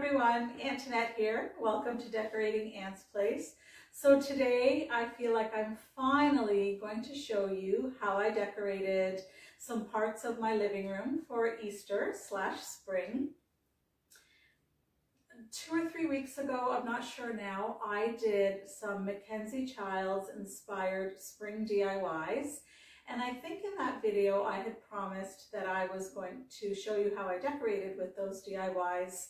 everyone, Antoinette here. Welcome to Decorating Ant's Place. So today I feel like I'm finally going to show you how I decorated some parts of my living room for Easter/spring. 2 or 3 weeks ago, I'm not sure now, I did some MacKenzie-Childs inspired spring DIYs. And I think in that video I had promised that I was going to show you how I decorated with those DIYs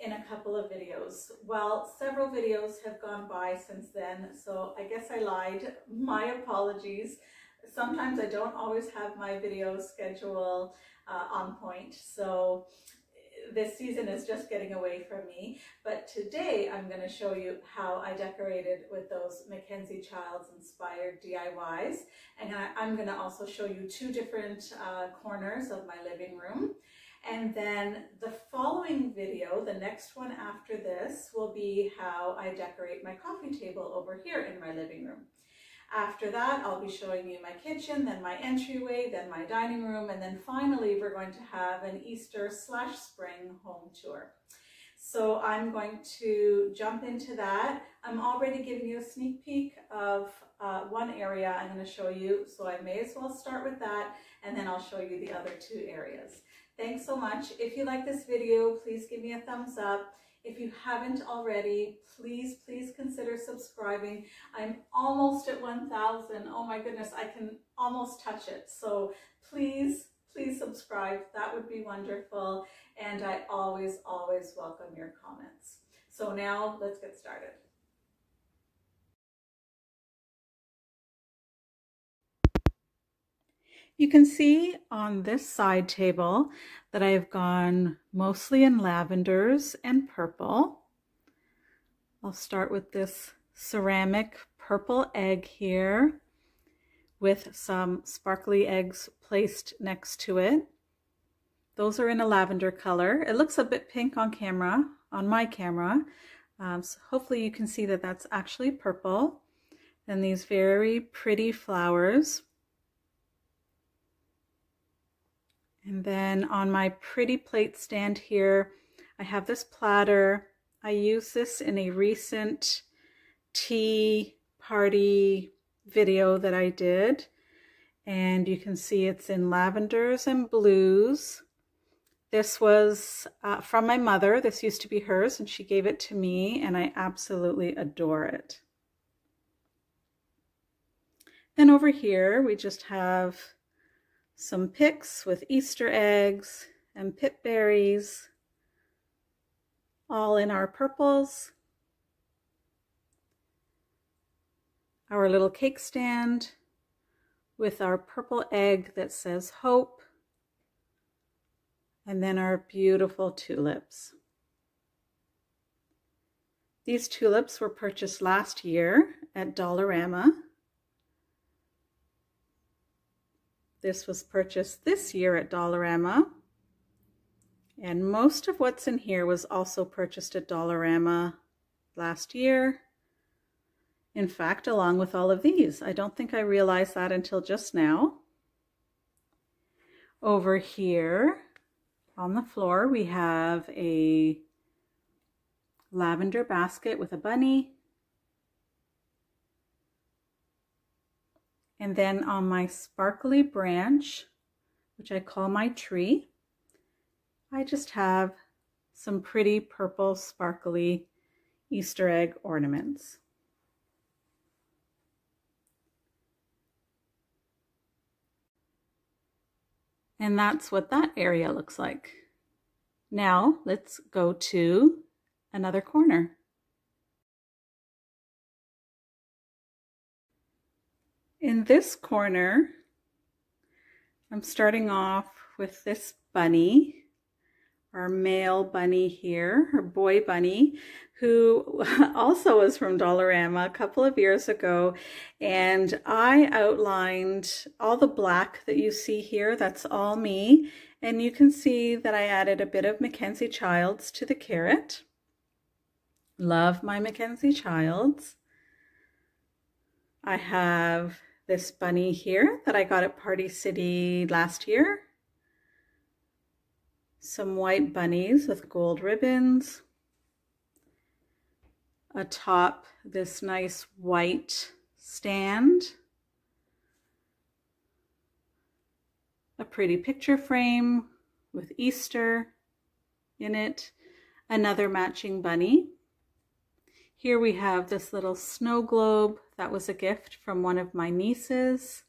in a couple of videos. Well, several videos have gone by since then, so I guess I lied. My apologies. Sometimes I don't always have my video schedule on point, so this season is just getting away from me. But today I'm going to show you how I decorated with those MacKenzie-Childs inspired DIYs. And I'm going to also show you 2 different corners of my living room. And then the following video, the next one after this, will be how I decorate my coffee table over here in my living room. After that, I'll be showing you my kitchen, then my entryway, then my dining room, and then finally we're going to have an Easter/spring home tour. So I'm going to jump into that. I'm already giving you a sneak peek of one area I'm going to show you, so I may as well start with that, and then I'll show you the other 2 areas. Thanks so much. If you like this video, please give me a thumbs up. If you haven't already, please consider subscribing. I'm almost at 1,000. Oh my goodness, I can almost touch it. So please subscribe. That would be wonderful. And I always welcome your comments. So now let's get started. You can see on this side table that I've gone mostly in lavenders and purple. I'll start with this ceramic purple egg here with some sparkly eggs placed next to it. Those are in a lavender color. It looks a bit pink on camera, on my camera. So hopefully you can see that that's actually purple. And these very pretty flowers. And then on my pretty plate stand here, I have this platter. I used this in a recent tea party video that I did. And you can see it's in lavenders and blues. This was from my mother. This used to be hers and she gave it to me and I absolutely adore it. Then over here, we just have some picks with Easter eggs and pip berries, all in our purples. Our little cake stand with our purple egg that says hope, and then our beautiful tulips. These tulips were purchased last year at Dollarama. This was purchased this year at Dollarama, and most of what's in here was also purchased at Dollarama last year. In fact, along with all of these. I don't think I realized that until just now. Over here on the floor, we have a lavender basket with a bunny. And then on my sparkly branch, which I call my tree, I just have some pretty purple sparkly Easter egg ornaments. And that's what that area looks like. Now let's go to another corner. In this corner, I'm starting off with this bunny, our male bunny here, our boy bunny, who also was from Dollarama a couple of years ago. And I outlined all the black that you see here, that's all me. And you can see that I added a bit of MacKenzie-Childs to the carrot. Love my MacKenzie-Childs. I have this bunny here that I got at Party City last year. Some white bunnies with gold ribbons. atop this nice white stand, a pretty picture frame with Easter in it, another matching bunny. Here we have this little snow globe that was a gift from one of my nieces.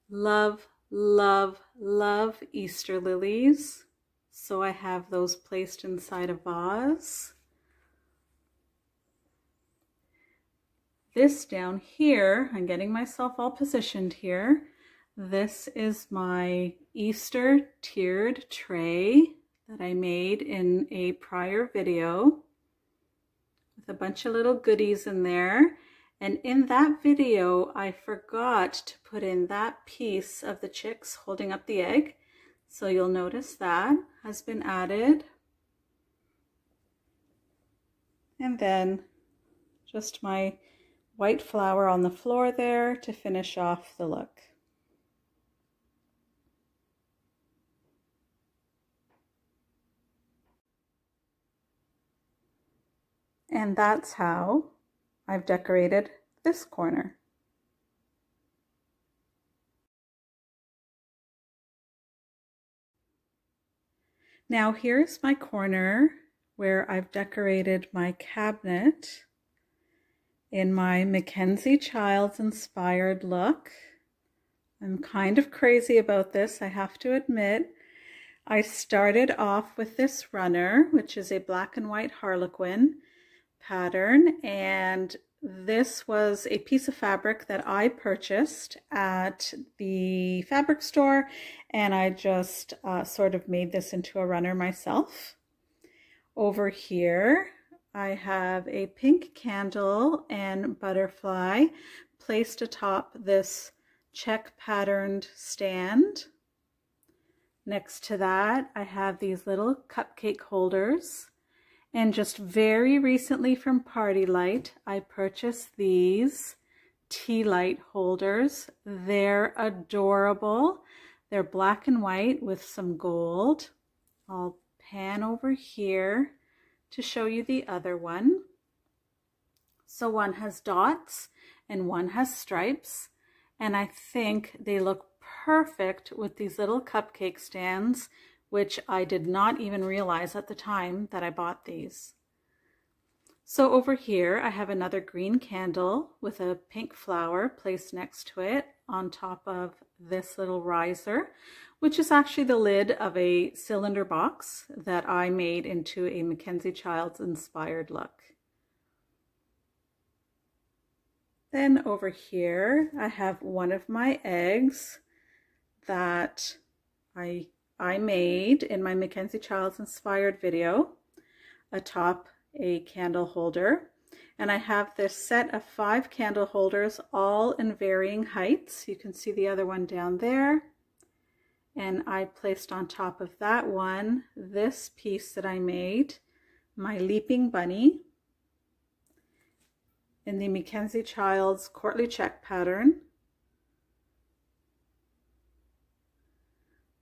Love, love, love Easter lilies. So I have those placed inside a vase. This down here, I'm getting myself all positioned here. This is my Easter tiered tray that I made in a prior video with a bunch of little goodies in there. And in that video, I forgot to put in that piece of the chicks holding up the egg. So you'll notice that has been added. And then just my white flower on the floor there to finish off the look. And that's how I've decorated this corner. Now here's my corner where I've decorated my cabinet in my MacKenzie-Childs inspired look. I'm kind of crazy about this, I have to admit. I started off with this runner, which is a black and white harlequin pattern, and this was a piece of fabric that I purchased at the fabric store, and I just sort of made this into a runner myself. Over here I have a pink candle and butterfly placed atop this check patterned stand. Next to that I have these little cupcake holders. And just very recently from Party Light, I purchased these tea light holders. They're adorable. They're black and white with some gold. I'll pan over here to show you the other one. So one has dots and one has stripes. And I think they look perfect with these little cupcake stands, which I did not even realize at the time that I bought these. So over here I have another green candle with a pink flower placed next to it on top of this little riser, which is actually the lid of a cylinder box that I made into a MacKenzie-Childs inspired look. Then over here I have one of my eggs that I made in my MacKenzie-Childs inspired video atop a candle holder. And I have this set of 5 candle holders, all in varying heights. You can see the other one down there. And I placed on top of that one this piece that I made, my leaping bunny, in the MacKenzie-Childs courtly check pattern.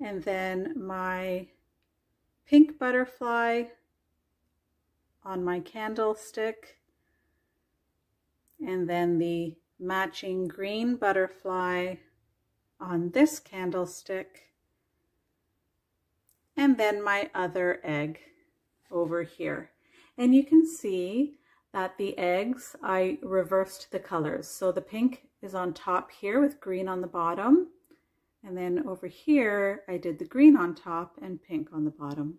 And then my pink butterfly on my candlestick, and then the matching green butterfly on this candlestick, and then my other egg over here. And you can see that the eggs, I reversed the colors. So the pink is on top here with green on the bottom. And then over here, I did the green on top and pink on the bottom.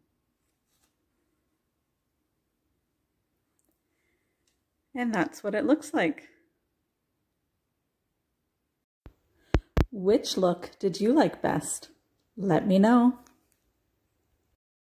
And that's what it looks like. Which look did you like best? Let me know.